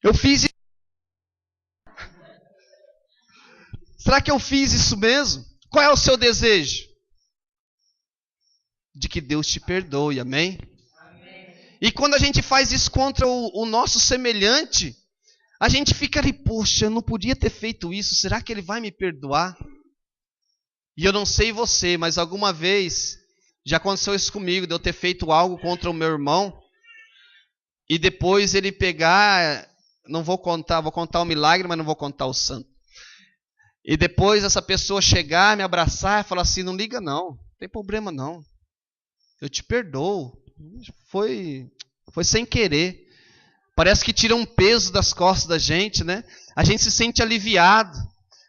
Eu fiz isso. Será que eu fiz isso mesmo? Qual é o seu desejo? De que Deus te perdoe, amém? E quando a gente faz isso contra o nosso semelhante, a gente fica ali, poxa, eu não podia ter feito isso, será que ele vai me perdoar? E eu não sei você, mas alguma vez já aconteceu isso comigo, de eu ter feito algo contra o meu irmão, e depois ele pegar, vou contar o milagre, mas não vou contar o santo. E depois essa pessoa chegar, me abraçar e falar assim, não liga não tem problema não. Eu te perdoo. Foi sem querer. Parece que tira um peso das costas da gente, né? A gente se sente aliviado.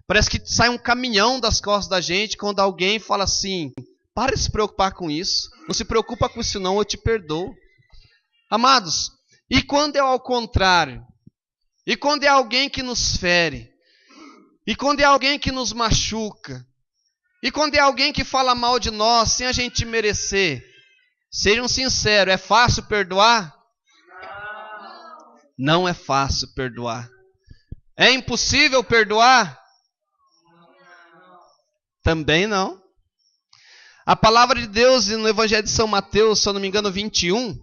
Parece que sai um caminhão das costas da gente quando alguém fala assim, para de se preocupar com isso. Não se preocupa com isso não, eu te perdoo. Amados, e quando é ao contrário? E quando é alguém que nos fere? E quando é alguém que nos machuca? E quando é alguém que fala mal de nós sem a gente merecer? Sejam sinceros, é fácil perdoar? Não é fácil perdoar. É impossível perdoar? Também não. A palavra de Deus no Evangelho de São Mateus, se eu não me engano, 21.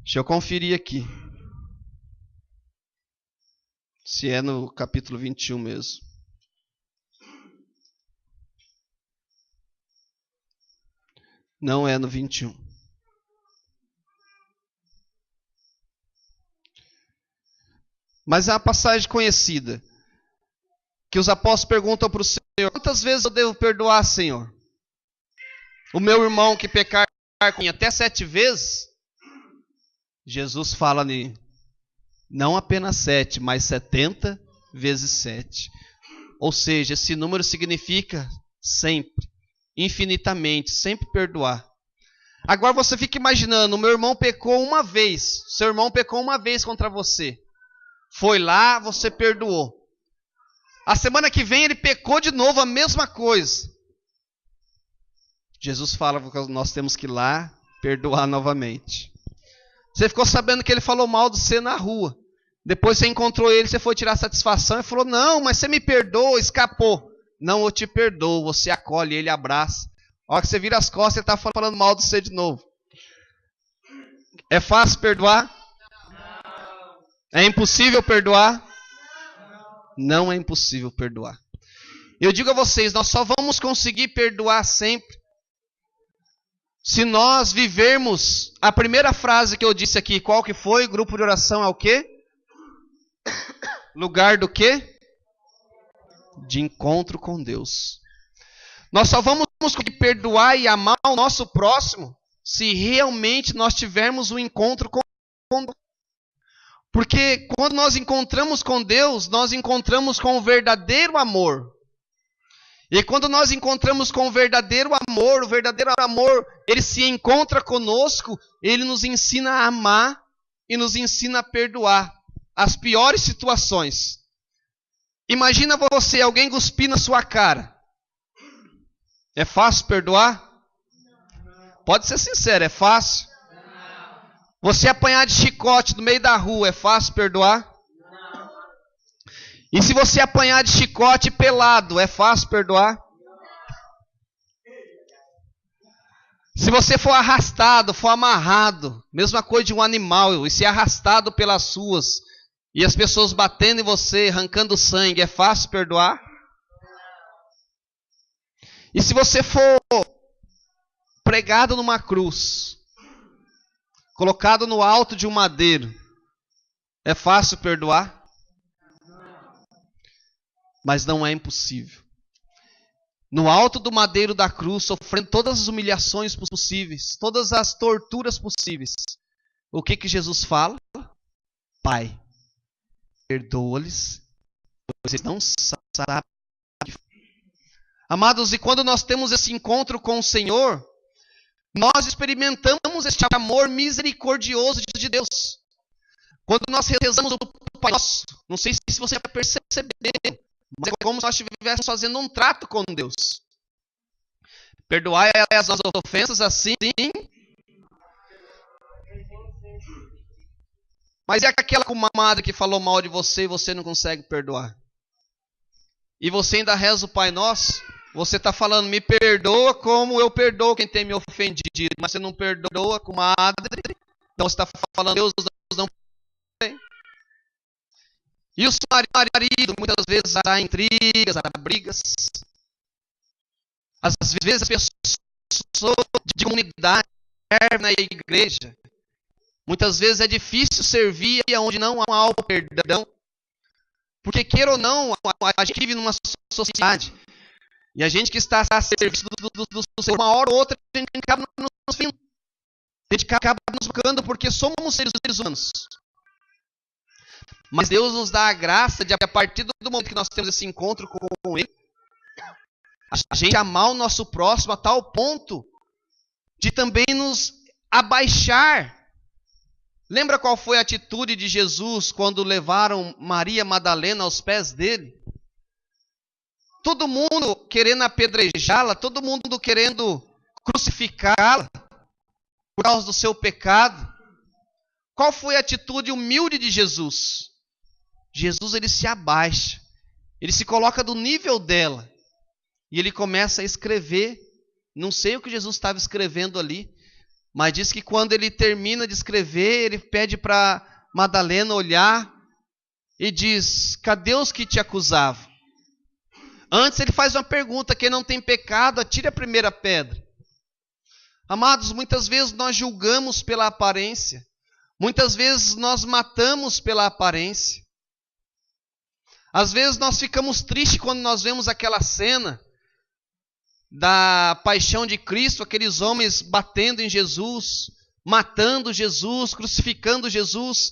Deixa eu conferir aqui. Se é no capítulo 21 mesmo. Não é no 21. Mas é uma passagem conhecida. Que os apóstolos perguntam para o Senhor, quantas vezes eu devo perdoar, Senhor? O meu irmão que pecar comigo até 7 vezes? Jesus fala ali, não apenas 7, mas 70 vezes 7. Ou seja, esse número significa sempre, infinitamente, sempre perdoar. Agora você fica imaginando, o meu irmão pecou uma vez, seu irmão pecou uma vez contra você. Foi lá, você perdoou. A semana que vem ele pecou de novo, a mesma coisa. Jesus fala que nós temos que ir lá perdoar novamente. Você ficou sabendo que ele falou mal de você na rua. Depois você encontrou ele, você foi tirar satisfação e falou, não, mas você me perdoa, escapou. Não, eu te perdoo, você acolhe ele, abraça. A hora que você vira as costas, ele está falando mal de você de novo. É fácil perdoar? É impossível perdoar? Não é impossível perdoar. Eu digo a vocês, nós só vamos conseguir perdoar sempre se nós vivermos a primeira frase que eu disse aqui. Qual que foi? Grupo de oração é o quê? Lugar do quê? De encontro com Deus. Nós só vamos conseguir perdoar e amar o nosso próximo se realmente nós tivermos um encontro com Deus. Porque quando nós encontramos com Deus, nós encontramos com o verdadeiro amor. E quando nós encontramos com o verdadeiro amor, ele se encontra conosco, ele nos ensina a amar e nos ensina a perdoar as piores situações. Imagina você, alguém cuspir na sua cara. É fácil perdoar? Pode ser sincero, é fácil? Você apanhar de chicote no meio da rua, é fácil perdoar? E se você apanhar de chicote pelado, é fácil perdoar? Se você for arrastado, for amarrado, mesma coisa de um animal, e ser arrastado pelas ruas, e as pessoas batendo em você, arrancando sangue, é fácil perdoar? E se você for pregado numa cruz, colocado no alto de um madeiro, é fácil perdoar? Mas não é impossível. No alto do madeiro da cruz, sofrendo todas as humilhações possíveis, todas as torturas possíveis, o que Jesus fala? Pai, perdoa-lhes, pois eles não sabem. Amados, e quando nós temos esse encontro com o Senhor, nós experimentamos este amor misericordioso de Deus. Quando nós rezamos o Pai Nosso, não sei se você vai perceber, mas é como se nós estivéssemos fazendo um trato com Deus. Perdoai as nossas ofensas assim Mas é aquela comadre que falou mal de você e você não consegue perdoar. E você ainda reza o Pai Nosso, você está falando, me perdoa como eu perdoo quem tem me ofendido. Mas você não perdoa a comadre, então você está falando, Deus não perdoa. E o marido, muitas vezes há intrigas, há brigas. Às vezes as pessoas de comunidade servem na igreja. Muitas vezes é difícil servir onde não há o perdão. Porque, queira ou não, a gente vive numa sociedade. E a gente que está a serviço do Senhor, uma hora ou outra, a gente acaba nos vindo. A gente acaba nos buscando porque somos seres humanos. Mas Deus nos dá a graça de, a partir do momento que nós temos esse encontro com Ele, a gente amar o nosso próximo a tal ponto de também nos abaixar. Lembra qual foi a atitude de Jesus quando levaram Maria Madalena aos pés dele? Todo mundo querendo apedrejá-la, todo mundo querendo crucificá-la por causa do seu pecado. Qual foi a atitude humilde de Jesus? Jesus, ele se abaixa, ele se coloca do nível dela e ele começa a escrever. Não sei o que Jesus estava escrevendo ali, mas diz que quando ele termina de escrever, ele pede para Madalena olhar e diz, cadê os que te acusavam? Antes ele faz uma pergunta, quem não tem pecado, atire a primeira pedra. Amados, muitas vezes nós julgamos pela aparência, muitas vezes nós matamos pela aparência. Às vezes nós ficamos tristes quando nós vemos aquela cena da paixão de Cristo, aqueles homens batendo em Jesus, matando Jesus, crucificando Jesus.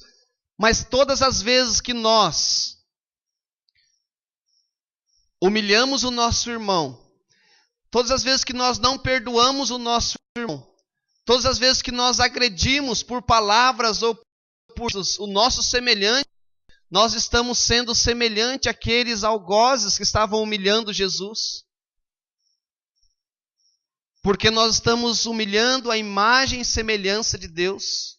Mas todas as vezes que nós humilhamos o nosso irmão, todas as vezes que nós não perdoamos o nosso irmão, todas as vezes que nós agredimos por palavras ou por o nosso semelhante, nós estamos sendo semelhante àqueles algozes que estavam humilhando Jesus. Porque nós estamos humilhando a imagem e semelhança de Deus.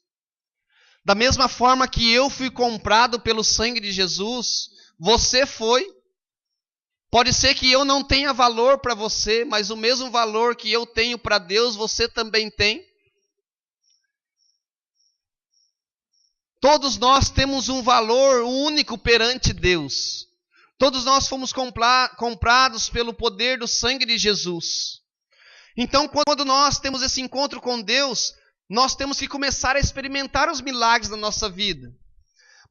Da mesma forma que eu fui comprado pelo sangue de Jesus, você foi. Pode ser que eu não tenha valor para você, mas o mesmo valor que eu tenho para Deus, você também tem. Todos nós temos um valor único perante Deus. Todos nós fomos comprados pelo poder do sangue de Jesus. Então, quando nós temos esse encontro com Deus, nós temos que começar a experimentar os milagres na nossa vida.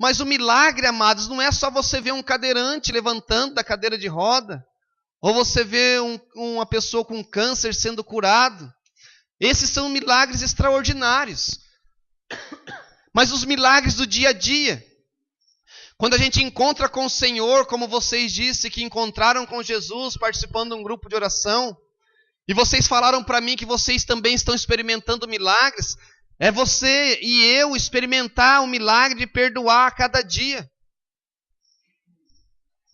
Mas o milagre, amados, não é só você ver um cadeirante levantando da cadeira de roda, ou você ver uma pessoa com câncer sendo curado. Esses são milagres extraordinários. Mas os milagres do dia a dia, quando a gente encontra com o Senhor, como vocês disseram, que encontraram com Jesus participando de um grupo de oração, e vocês falaram para mim que vocês também estão experimentando milagres, é você e eu experimentar o milagre de perdoar a cada dia.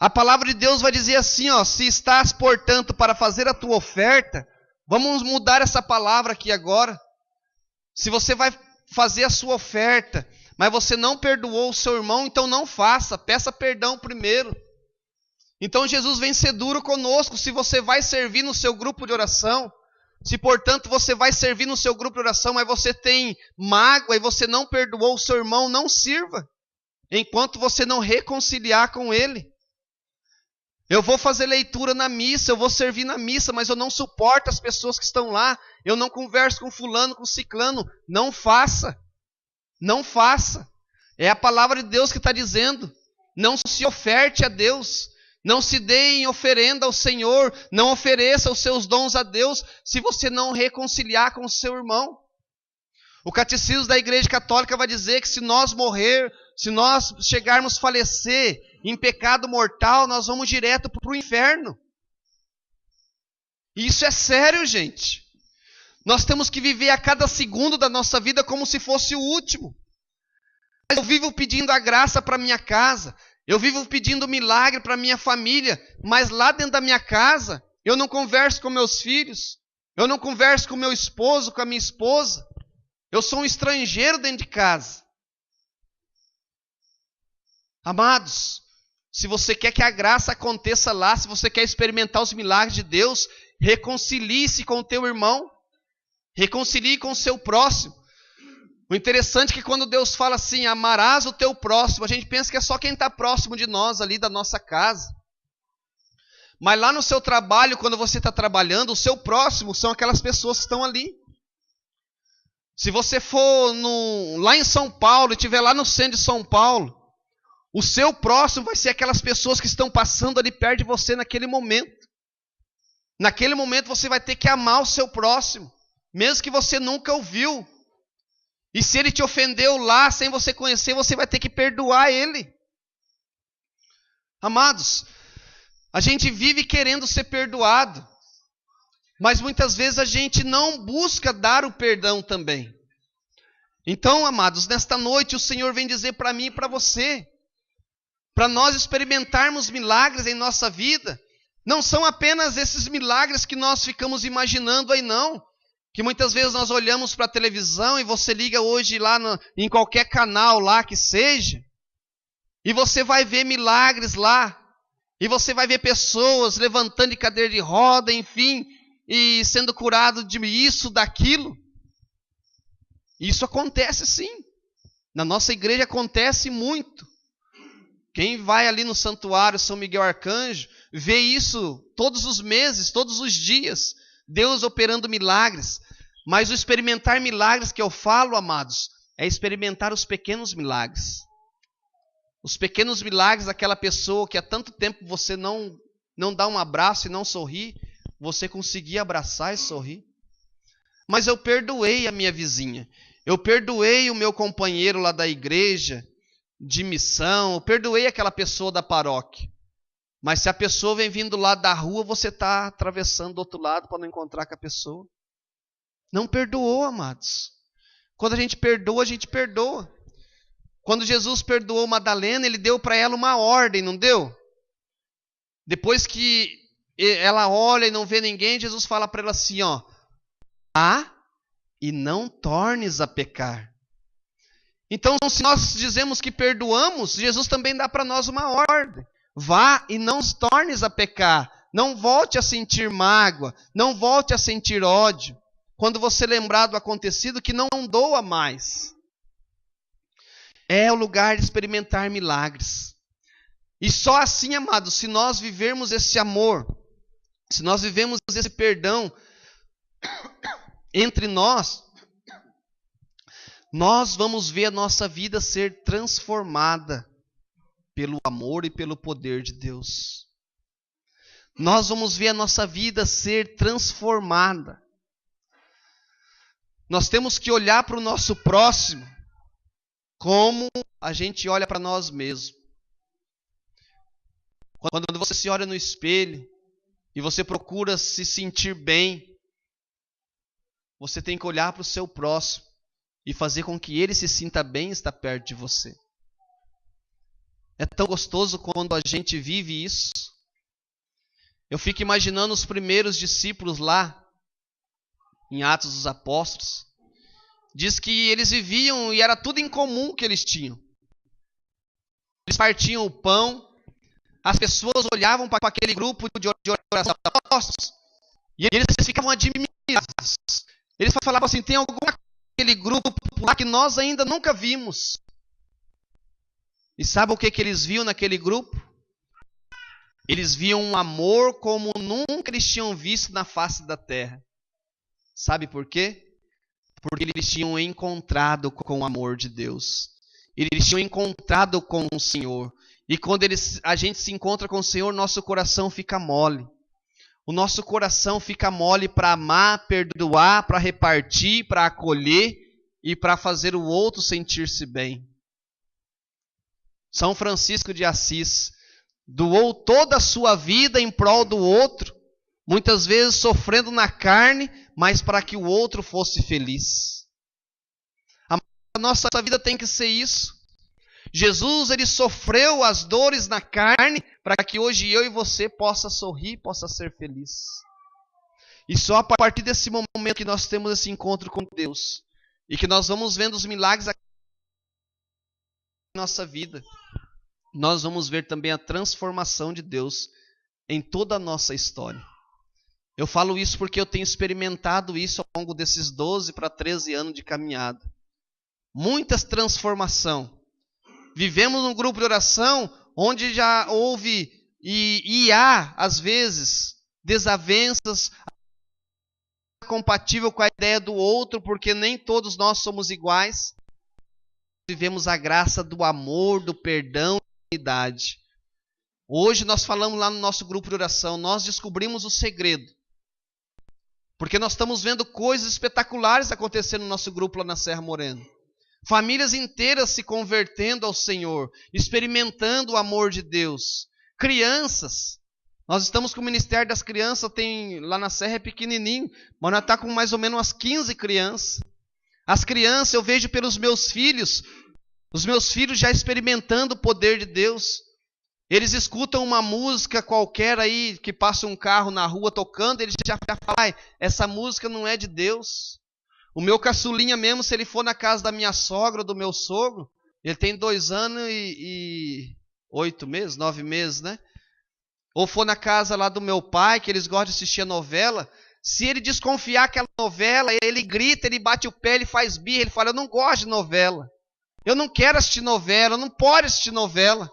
A palavra de Deus vai dizer assim, ó, se estás, portanto, para fazer a tua oferta, vamos mudar essa palavra aqui agora. Se você vai fazer a sua oferta, mas você não perdoou o seu irmão, então não faça, peça perdão primeiro. Então Jesus vem ser duro conosco. Se você vai servir no seu grupo de oração, se portanto você vai servir no seu grupo de oração, mas você tem mágoa e você não perdoou o seu irmão, não sirva, enquanto você não reconciliar com ele. Eu vou fazer leitura na missa, eu vou servir na missa, mas eu não suporto as pessoas que estão lá, eu não converso com fulano, com ciclano. Não faça, não faça. É a palavra de Deus que está dizendo. Não se oferte a Deus, não se dê em oferenda ao Senhor, não ofereça os seus dons a Deus, se você não reconciliar com o seu irmão. O catecismo da Igreja Católica vai dizer que se nós morrer, se nós chegarmos a falecer em pecado mortal, nós vamos direto para o inferno. E isso é sério, gente. Nós temos que viver a cada segundo da nossa vida como se fosse o último. Eu vivo pedindo a graça para minha casa, eu vivo pedindo milagre para minha família, mas lá dentro da minha casa, eu não converso com meus filhos, eu não converso com meu esposo, com a minha esposa. Eu sou um estrangeiro dentro de casa. Amados, se você quer que a graça aconteça lá, se você quer experimentar os milagres de Deus, reconcilie-se com o teu irmão, reconcilie com o seu próximo. O interessante é que quando Deus fala assim, amarás o teu próximo, a gente pensa que é só quem está próximo de nós ali, da nossa casa. Mas lá no seu trabalho, quando você está trabalhando, o seu próximo são aquelas pessoas que estão ali. Se você for lá em São Paulo e estiver lá no centro de São Paulo, o seu próximo vai ser aquelas pessoas que estão passando ali perto de você naquele momento. Naquele momento você vai ter que amar o seu próximo, mesmo que você nunca ouviu. E se ele te ofendeu lá, sem você conhecer, você vai ter que perdoar ele. Amados, a gente vive querendo ser perdoado, mas muitas vezes a gente não busca dar o perdão também. Então, amados, nesta noite o Senhor vem dizer para mim e para você, para nós experimentarmos milagres em nossa vida, não são apenas esses milagres que nós ficamos imaginando aí não, que muitas vezes nós olhamos para a televisão e você liga hoje lá em qualquer canal lá que seja, e você vai ver milagres lá, e você vai ver pessoas levantando de cadeira de roda, enfim, e sendo curado de isso, daquilo. Isso acontece sim. Na nossa igreja acontece muito. Quem vai ali no santuário São Miguel Arcanjo, vê isso todos os meses, todos os dias. Deus operando milagres. Mas o experimentar milagres que eu falo, amados, é experimentar os pequenos milagres. Os pequenos milagres daquela pessoa que há tanto tempo você não dá um abraço e não sorri, você conseguir abraçar e sorrir. Mas eu perdoei a minha vizinha, eu perdoei o meu companheiro lá da igreja, de missão, eu perdoei aquela pessoa da paróquia. Mas se a pessoa vem vindo lá da rua, você está atravessando do outro lado para não encontrar com a pessoa. Não perdoou, amados. Quando a gente perdoa, a gente perdoa. Quando Jesus perdoou Madalena, ele deu para ela uma ordem, não deu? Depois que ela olha e não vê ninguém, Jesus fala para ela assim, ó, vá e não tornes a pecar. Então, se nós dizemos que perdoamos, Jesus também dá para nós uma ordem. Vá e não tornes a pecar. Não volte a sentir mágoa, não volte a sentir ódio. Quando você lembrar do acontecido, que não doa mais. É o lugar de experimentar milagres. E só assim, amados, se nós vivermos esse amor, se nós vivemos esse perdão entre nós, nós vamos ver a nossa vida ser transformada pelo amor e pelo poder de Deus. Nós vamos ver a nossa vida ser transformada. Nós temos que olhar para o nosso próximo como a gente olha para nós mesmos. Quando você se olha no espelho e você procura se sentir bem, você tem que olhar para o seu próximo e fazer com que ele se sinta bem e estar perto de você. É tão gostoso quando a gente vive isso. Eu fico imaginando os primeiros discípulos lá, em Atos dos Apóstolos. Diz que eles viviam e era tudo em comum que eles tinham. Eles partiam o pão, as pessoas olhavam para aquele grupo de oração dos apóstolos e eles ficavam admirados. Eles falavam assim, tem alguma coisa naquele grupo lá que nós ainda nunca vimos. E sabe o que eles viam naquele grupo? Eles viam um amor como nunca eles tinham visto na face da terra. Sabe por quê? Porque eles tinham encontrado com o amor de Deus. Eles tinham encontrado com o Senhor. E quando a gente se encontra com o Senhor, nosso coração fica mole. O nosso coração fica mole para amar, perdoar, para repartir, para acolher e para fazer o outro sentir-se bem. São Francisco de Assis doou toda a sua vida em prol do outro, muitas vezes sofrendo na carne, mas para que o outro fosse feliz. A nossa vida tem que ser isso. Jesus, ele sofreu as dores na carne para que hoje eu e você possa sorrir, possa ser feliz. E só a partir desse momento que nós temos esse encontro com Deus e que nós vamos vendo os milagres na nossa vida, nós vamos ver também a transformação de Deus em toda a nossa história. Eu falo isso porque eu tenho experimentado isso ao longo desses 12 para 13 anos de caminhada. Muitas transformações. Vivemos num grupo de oração onde já houve e há, às vezes, desavenças, compatível com a ideia do outro, porque nem todos nós somos iguais. Vivemos a graça do amor, do perdão e da unidade. Hoje nós falamos lá no nosso grupo de oração, nós descobrimos o segredo. Porque nós estamos vendo coisas espetaculares acontecendo no nosso grupo lá na Serra Morena. Famílias inteiras se convertendo ao Senhor, experimentando o amor de Deus. Crianças. Nós estamos com o Ministério das Crianças, tem lá na Serra é pequenininho, mas nós estamos com mais ou menos umas 15 crianças. As crianças eu vejo pelos meus filhos, os meus filhos já experimentando o poder de Deus. Eles escutam uma música qualquer aí, que passa um carro na rua tocando, eles já falam, essa música não é de Deus. O meu caçulinha mesmo, se ele for na casa da minha sogra ou do meu sogro, ele tem 2 anos e 8 meses, 9 meses, né? Ou for na casa lá do meu pai, que eles gostam de assistir a novela, se ele desconfiar aquela novela, ele grita, ele bate o pé, ele faz birra, ele fala, eu não gosto de novela. Eu não quero assistir novela, eu não posso assistir novela.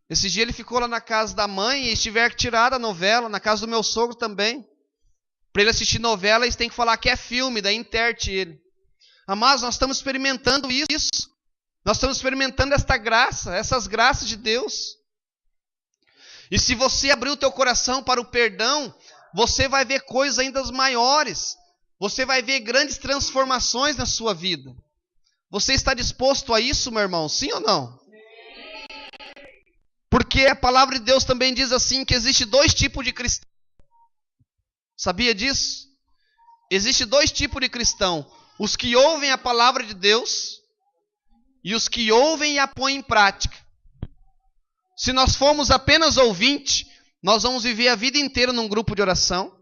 Esse dia ele ficou lá na casa da mãe e tiver que tirar a novela, na casa do meu sogro também. Para ele assistir novela, eles têm que falar que é filme, daí interte ele. Amados, nós estamos experimentando isso. Nós estamos experimentando esta graça, essas graças de Deus. E se você abrir o teu coração para o perdão, você vai ver coisas ainda maiores. Você vai ver grandes transformações na sua vida. Você está disposto a isso, meu irmão? Sim ou não? Porque a palavra de Deus também diz assim, que existe 2 tipos de cristão. Sabia disso? Existe 2 tipos de cristão. Os que ouvem a palavra de Deus e os que ouvem e a põem em prática. Se nós formos apenas ouvinte, nós vamos viver a vida inteira num grupo de oração,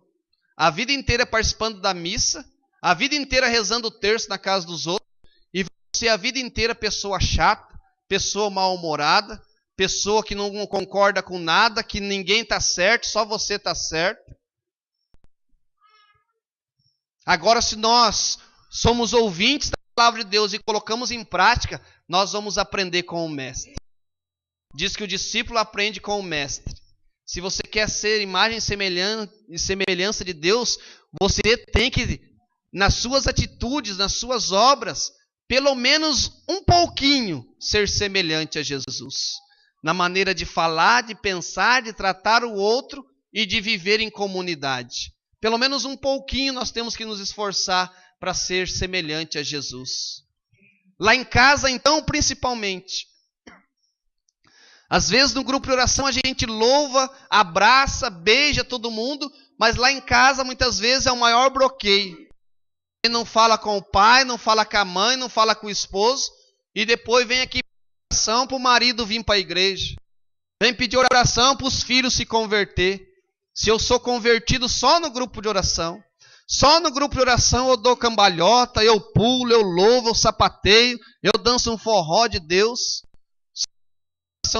a vida inteira participando da missa, a vida inteira rezando o terço na casa dos outros, e ser a vida inteira pessoa chata, pessoa mal-humorada, pessoa que não concorda com nada, que ninguém está certo, só você está certo. Agora, se nós somos ouvintes da palavra de Deus e colocamos em prática, nós vamos aprender com o mestre. Diz que o discípulo aprende com o mestre. Se você quer ser imagem e semelhança de Deus, você tem que, nas suas atitudes, nas suas obras, pelo menos um pouquinho, ser semelhante a Jesus. Na maneira de falar, de pensar, de tratar o outro e de viver em comunidade. Pelo menos um pouquinho nós temos que nos esforçar para ser semelhante a Jesus. Lá em casa, então, principalmente. Às vezes no grupo de oração a gente louva, abraça, beija todo mundo, mas lá em casa muitas vezes é o maior bloqueio. Ele não fala com o pai, não fala com a mãe, não fala com o esposo, e depois vem aqui pedir oração para o marido vir para a igreja. Vem pedir oração para os filhos se converter. Se eu sou convertido só no grupo de oração, só no grupo de oração eu dou cambalhota, eu pulo, eu louvo, eu sapateio, eu danço um forró de Deus.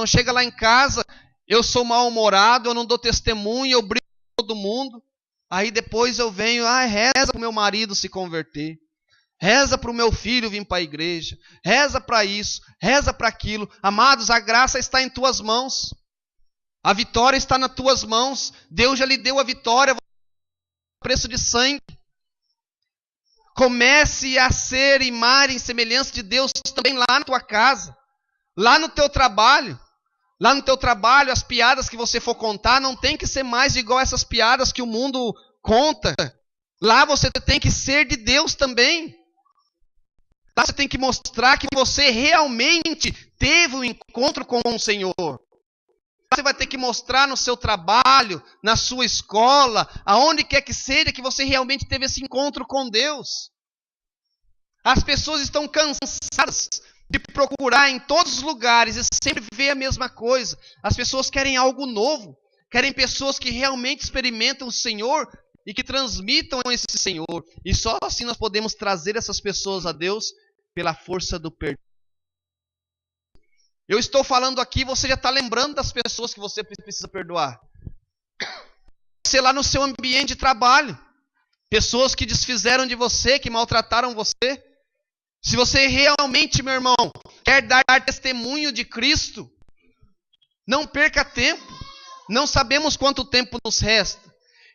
Chega lá em casa, eu sou mal-humorado, eu não dou testemunho, eu brigo com todo mundo. Aí depois eu venho, reza para o meu marido se converter. Reza para o meu filho vir para a igreja. Reza para isso, reza para aquilo. Amados, a graça está em tuas mãos. A vitória está nas tuas mãos. Deus já lhe deu a vitória. Preço de sangue. Comece a ser imagem e semelhança de Deus também lá na tua casa. Lá no teu trabalho. Lá no teu trabalho, as piadas que você for contar não tem que ser mais igual essas piadas que o mundo conta. Lá você tem que ser de Deus também. Lá você tem que mostrar que você realmente teve um encontro com o Senhor. Você vai ter que mostrar no seu trabalho, na sua escola, aonde quer que seja, que você realmente teve esse encontro com Deus. As pessoas estão cansadas de procurar em todos os lugares e sempre ver a mesma coisa. As pessoas querem algo novo. Querem pessoas que realmente experimentam o Senhor e que transmitam esse Senhor. E só assim nós podemos trazer essas pessoas a Deus pela força do perdão. Eu estou falando aqui, você já está lembrando das pessoas que você precisa perdoar. Sei lá no seu ambiente de trabalho. Pessoas que desfizeram de você, que maltrataram você. Se você realmente, meu irmão, quer dar testemunho de Cristo, não perca tempo. Não sabemos quanto tempo nos resta.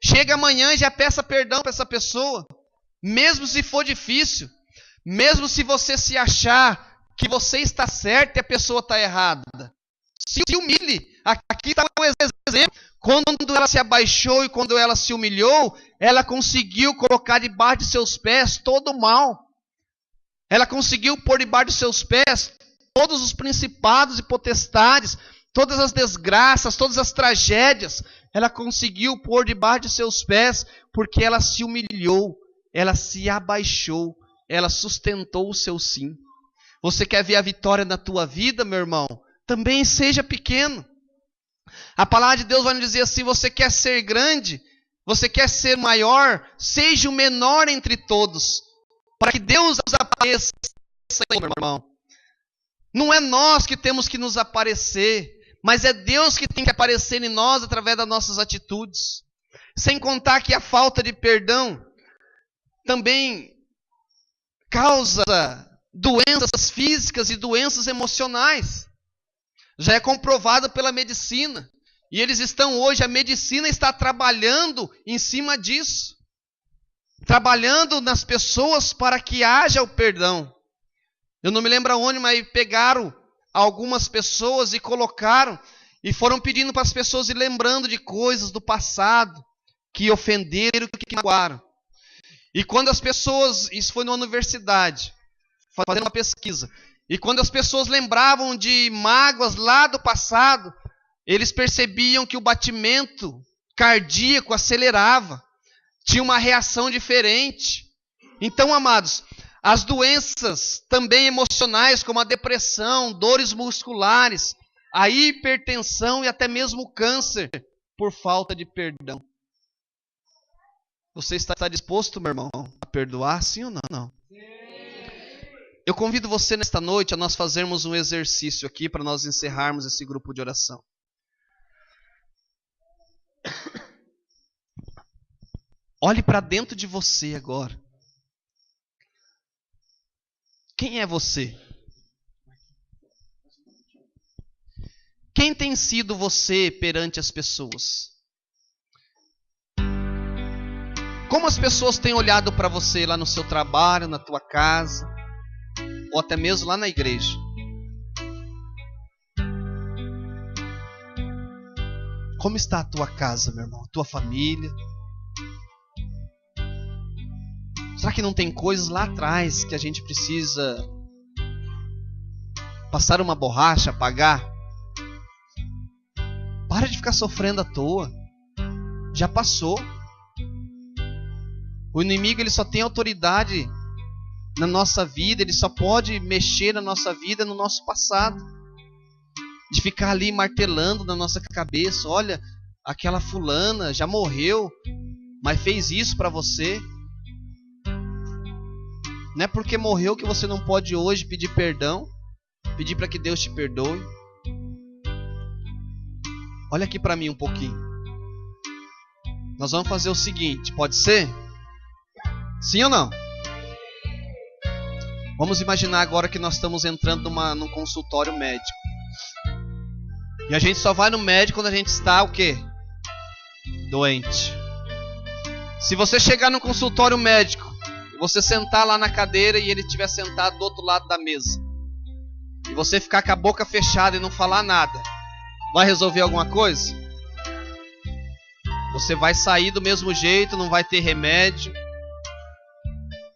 Chega amanhã e já peça perdão para essa pessoa. Mesmo se for difícil. Mesmo se você se achar que você está certo e a pessoa está errada. Se humilhe. Aqui está um exemplo. Quando ela se abaixou e quando ela se humilhou, ela conseguiu colocar debaixo de seus pés todo o mal. Ela conseguiu pôr debaixo de seus pés todos os principados e potestades, todas as desgraças, todas as tragédias. Ela conseguiu pôr debaixo de seus pés porque ela se humilhou, ela se abaixou, ela sustentou o seu sim. Você quer ver a vitória na tua vida, meu irmão? Também seja pequeno. A palavra de Deus vai nos dizer assim: você quer ser grande, você quer ser maior, seja o menor entre todos, para que Deus apareça, meu irmão. Não é nós que temos que nos aparecer, mas é Deus que tem que aparecer em nós através das nossas atitudes. Sem contar que a falta de perdão também causa doenças físicas e doenças emocionais. Já é comprovado pela medicina. E eles estão hoje, a medicina está trabalhando em cima disso. Trabalhando nas pessoas para que haja o perdão. Eu não me lembro aonde, mas pegaram algumas pessoas e colocaram, e foram pedindo para as pessoas ir lembrando de coisas do passado, que ofenderam, que magoaram. E quando as pessoas, isso foi na universidade, fazendo uma pesquisa, e quando as pessoas lembravam de mágoas lá do passado, eles percebiam que o batimento cardíaco acelerava, tinha uma reação diferente. Então, amados, as doenças também emocionais, como a depressão, dores musculares, a hipertensão e até mesmo o câncer, por falta de perdão. Você está disposto, meu irmão, a perdoar, sim ou não? Eu convido você nesta noite a nós fazermos um exercício aqui para nós encerrarmos esse grupo de oração. Olhe para dentro de você agora. Quem é você? Quem tem sido você perante as pessoas? Como as pessoas têm olhado para você lá no seu trabalho, na tua casa, ou até mesmo lá na igreja? Como está a tua casa, meu irmão? A tua família? Será que não tem coisas lá atrás que a gente precisa passar uma borracha, apagar? Para de ficar sofrendo à toa. Já passou. O inimigo, ele só tem autoridade na nossa vida, ele só pode mexer na nossa vida, no nosso passado. De ficar ali martelando na nossa cabeça: olha, aquela fulana já morreu, mas fez isso para você. Não é porque morreu que você não pode hoje pedir perdão, pedir para que Deus te perdoe. Olha aqui para mim um pouquinho. Nós vamos fazer o seguinte, pode ser? Sim ou não? Vamos imaginar agora que nós estamos entrando num consultório médico. E a gente só vai no médico quando a gente está o quê? Doente. Se você chegar no consultório médico, você sentar lá na cadeira e ele estiver sentado do outro lado da mesa, e você ficar com a boca fechada e não falar nada, vai resolver alguma coisa? Você vai sair do mesmo jeito, não vai ter remédio,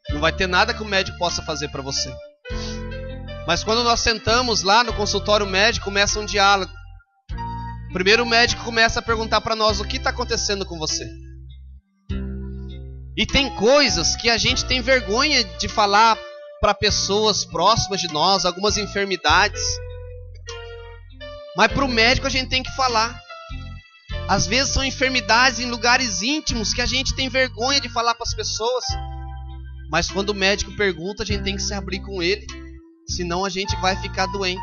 não vai ter nada que o médico possa fazer para você. Mas quando nós sentamos lá no consultório médico, começa um diálogo. Primeiro o médico começa a perguntar para nós: o que está acontecendo com você? E tem coisas que a gente tem vergonha de falar para pessoas próximas de nós, algumas enfermidades. Mas para o médico a gente tem que falar. Às vezes são enfermidades em lugares íntimos que a gente tem vergonha de falar para as pessoas. Mas quando o médico pergunta, a gente tem que se abrir com ele. Senão a gente vai ficar doente.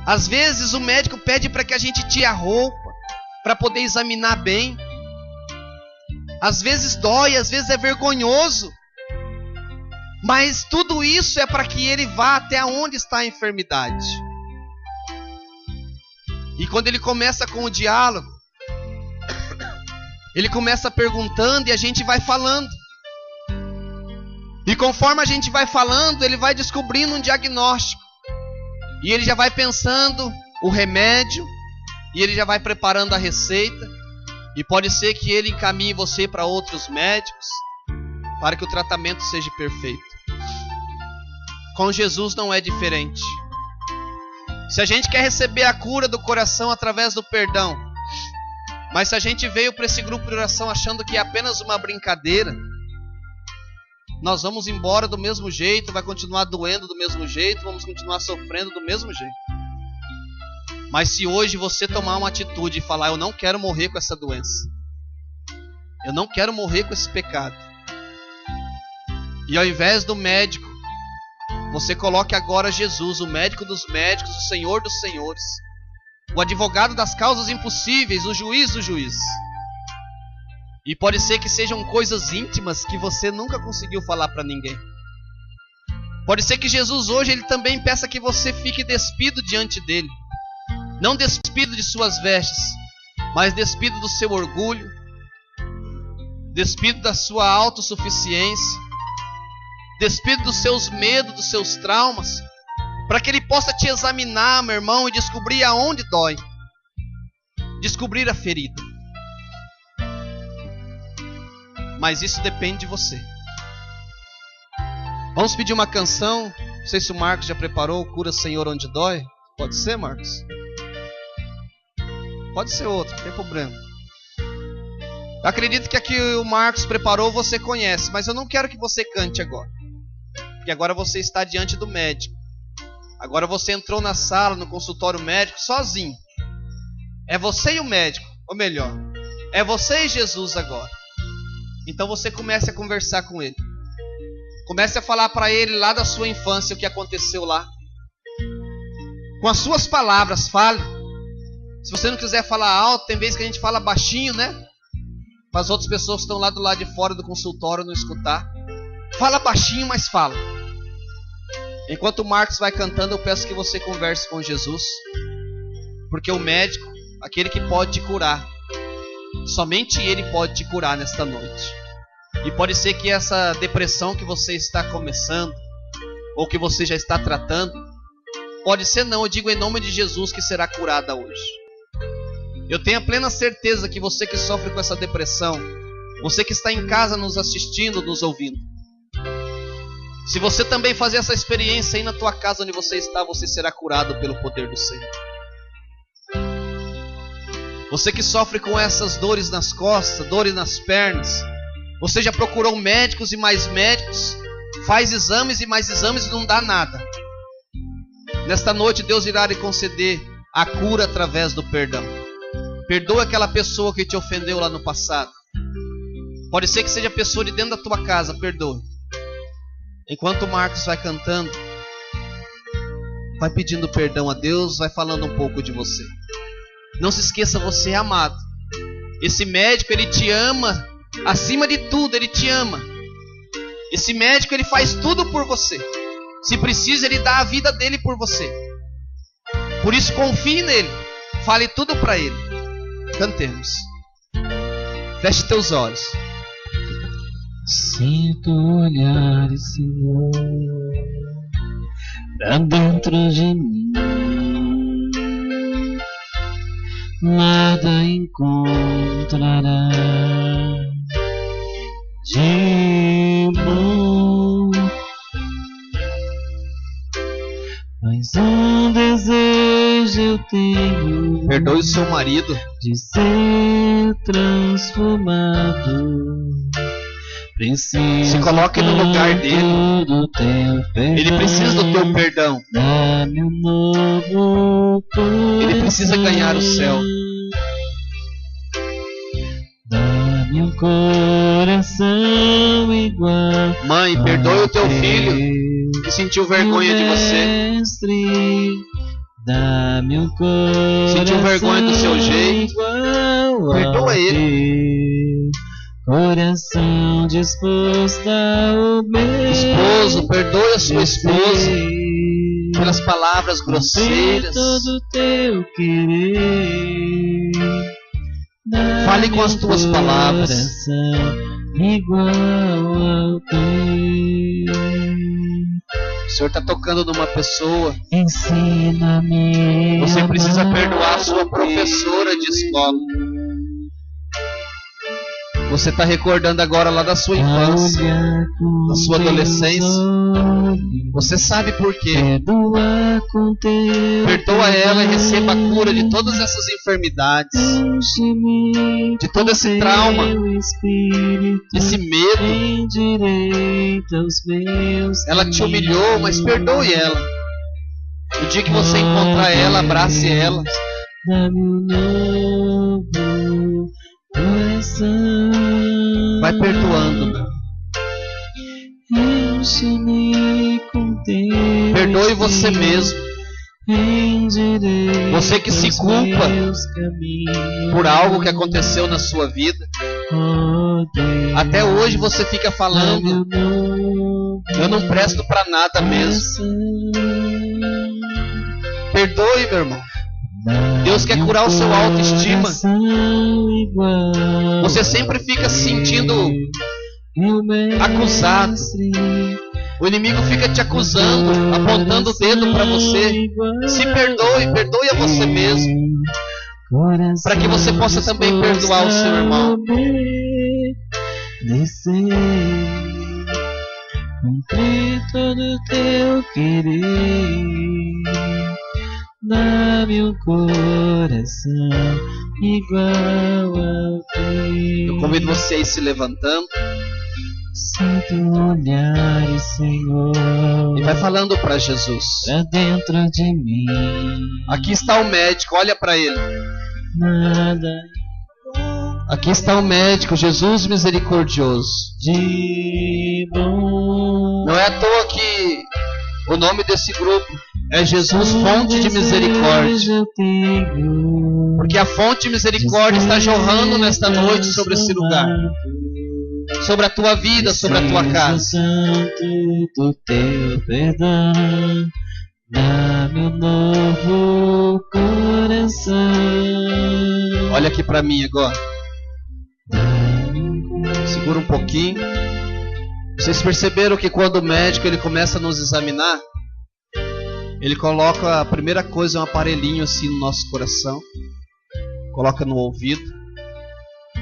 Às vezes o médico pede para que a gente tire a roupa, para poder examinar bem. Às vezes dói, às vezes é vergonhoso. Mas tudo isso é para que ele vá até onde está a enfermidade. E quando ele começa com o diálogo, ele começa perguntando e a gente vai falando. E conforme a gente vai falando, ele vai descobrindo um diagnóstico. E ele já vai pensando o remédio, e ele já vai preparando a receita. E pode ser que ele encaminhe você para outros médicos, para que o tratamento seja perfeito. Com Jesus não é diferente. Se a gente quer receber a cura do coração através do perdão, mas se a gente veio para esse grupo de oração achando que é apenas uma brincadeira, nós vamos embora do mesmo jeito, vai continuar doendo do mesmo jeito, vamos continuar sofrendo do mesmo jeito. Mas se hoje você tomar uma atitude e falar, eu não quero morrer com essa doença, eu não quero morrer com esse pecado, e ao invés do médico, você coloque agora Jesus, o médico dos médicos, o Senhor dos senhores, o advogado das causas impossíveis, o juiz dos juízes. E pode ser que sejam coisas íntimas que você nunca conseguiu falar para ninguém. Pode ser que Jesus hoje ele também peça que você fique despido diante dele. Não despido de suas vestes, mas despido do seu orgulho, despido da sua autossuficiência, despido dos seus medos, dos seus traumas, para que ele possa te examinar, meu irmão, e descobrir aonde dói, descobrir a ferida. Mas isso depende de você. Vamos pedir uma canção. Não sei se o Marcos já preparou, Cura Senhor Onde Dói. Pode ser, Marcos? Pode ser outro, não tem problema. Eu acredito que a que o Marcos preparou você conhece, mas eu não quero que você cante agora, porque agora você está diante do médico. Agora você entrou na sala, no consultório médico, sozinho. É você e o médico, ou melhor, é você e Jesus agora. Então você comece a conversar com ele. Comece a falar para ele lá da sua infância o que aconteceu lá. Com as suas palavras, fale. Se você não quiser falar alto, tem vezes que a gente fala baixinho, né? Para as outras pessoas que estão lá do lado de fora do consultório não escutar. Fala baixinho, mas fala. Enquanto o Marcos vai cantando, eu peço que você converse com Jesus. Porque o médico, aquele que pode te curar, somente ele pode te curar nesta noite. E pode ser que essa depressão que você está começando, ou que você já está tratando, pode ser não, eu digo em nome de Jesus que será curada hoje. Eu tenho a plena certeza que você que sofre com essa depressão, você que está em casa nos assistindo, nos ouvindo, se você também fazer essa experiência aí na tua casa onde você está, você será curado pelo poder do Senhor. Você que sofre com essas dores nas costas, dores nas pernas, você já procurou médicos e mais médicos, faz exames e mais exames e não dá nada. Nesta noite Deus irá lhe conceder a cura através do perdão. Perdoa aquela pessoa que te ofendeu lá no passado. Pode ser que seja a pessoa de dentro da tua casa, perdoa. Enquanto o Marcos vai cantando, vai pedindo perdão a Deus, vai falando um pouco de você. Não se esqueça, você é amado. Esse médico, ele te ama. Acima de tudo, ele te ama. Esse médico, ele faz tudo por você. Se precisa, ele dá a vida dele por você. Por isso, confie nele. Fale tudo para ele. Cantemos. Feche teus olhos. Sinto olhares, Senhor, pra dentro de mim. Nada encontrará de bom, mas um desejo eu tenho. Perdoe o seu marido. De ser transformado. Preciso. Se coloque no lugar dele. Ele precisa do teu perdão. Dá-me um novo coração. Ele precisa ganhar o céu. Dá-me um coração igual. Mãe, perdoe o teu filho que sentiu vergonha de você. Mestre, Dá-me um coração. Sentiu vergonha do seu jeito? Perdoa ele. Coração disposto ao meu. Esposo, perdoe a sua esposa pelas palavras grosseiras. Todo teu querer. Fale com as tuas palavras. Igual ao teu. O Senhor está tocando numa pessoa. Ensina-me. Você precisa perdoar a sua professora de escola. Você está recordando agora lá da sua infância, da sua adolescência. Você sabe por quê. Perdoa ela e receba a cura de todas essas enfermidades, de todo esse trauma, esse medo. Ela te humilhou, mas perdoe ela. O dia que você encontrar ela, abrace ela. Vai perdoando. Perdoe você mesmo. Você que se culpa por algo que aconteceu na sua vida. Até hoje você fica falando: eu não presto para nada mesmo. Perdoe, meu irmão. Deus quer curar o seu autoestima. Você sempre fica se sentindo acusado. O inimigo fica te acusando, apontando o dedo para você. Se perdoe, perdoe a você mesmo, para que você possa também perdoar o seu irmão. Cumprir todo o teu querer. Dá-me um coração igual ao teu. Eu convido você a ir se levantando. Sinto olhar, Senhor, e vai falando para Jesus. Pra dentro de mim. Aqui está o médico, olha para ele. Nada. Aqui está o médico, Jesus misericordioso. De bom. Não é à toa que o nome desse grupo é Jesus, fonte de misericórdia. Porque a fonte de misericórdia está jorrando nesta noite sobre esse lugar, sobre a tua vida, sobre a tua casa. Santo do teu perdão, dá-me um novo coração. Olha aqui para mim agora. Segura um pouquinho. Vocês perceberam que quando o médico ele começa a nos examinar, ele coloca a primeira coisa, um aparelhinho assim no nosso coração, coloca no ouvido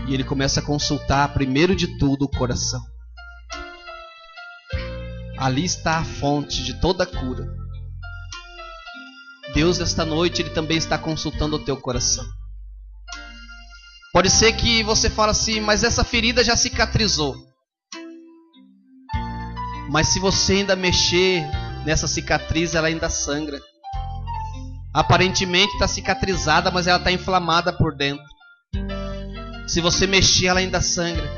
e ele começa a consultar primeiro de tudo o coração. Ali está a fonte de toda a cura. Deus esta noite ele também está consultando o teu coração. Pode ser que você fale assim, mas essa ferida já cicatrizou. Mas se você ainda mexer nessa cicatriz, ela ainda sangra. Aparentemente está cicatrizada, mas ela está inflamada por dentro. Se você mexer, ela ainda sangra.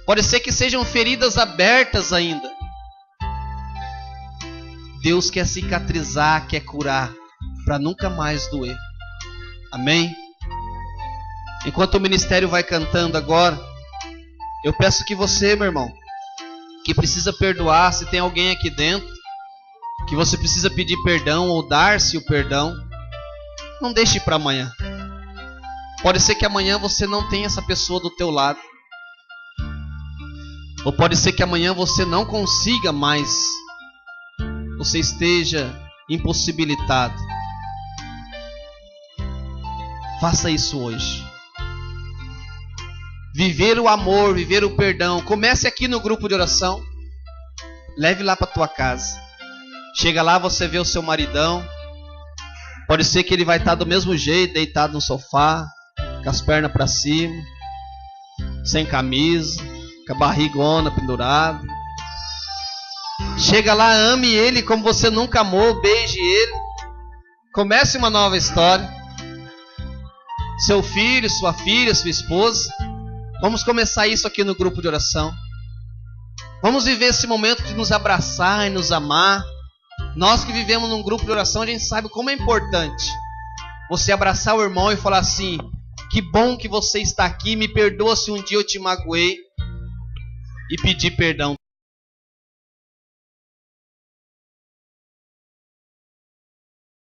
Pode ser que sejam feridas abertas ainda. Deus quer cicatrizar, quer curar, para nunca mais doer. Amém? Enquanto o ministério vai cantando agora, eu peço que você, meu irmão, que precisa perdoar, se tem alguém aqui dentro que você precisa pedir perdão ou dar-se o perdão, não deixe para amanhã. Pode ser que amanhã você não tenha essa pessoa do teu lado, ou pode ser que amanhã você não consiga mais, você esteja impossibilitado. Faça isso hoje. Viver o amor, viver o perdão. Comece aqui no grupo de oração. Leve lá para tua casa. Chega lá, você vê o seu maridão. Pode ser que ele vai estar do mesmo jeito, deitado no sofá, com as pernas para cima, sem camisa, com a barrigona pendurada. Chega lá, ame ele como você nunca amou, beije ele. Comece uma nova história. Seu filho, sua filha, sua esposa. Vamos começar isso aqui no grupo de oração. Vamos viver esse momento de nos abraçar e nos amar. Nós que vivemos num grupo de oração, a gente sabe como é importante você abraçar o irmão e falar assim: que bom que você está aqui, me perdoa se um dia eu te magoei, e pedir perdão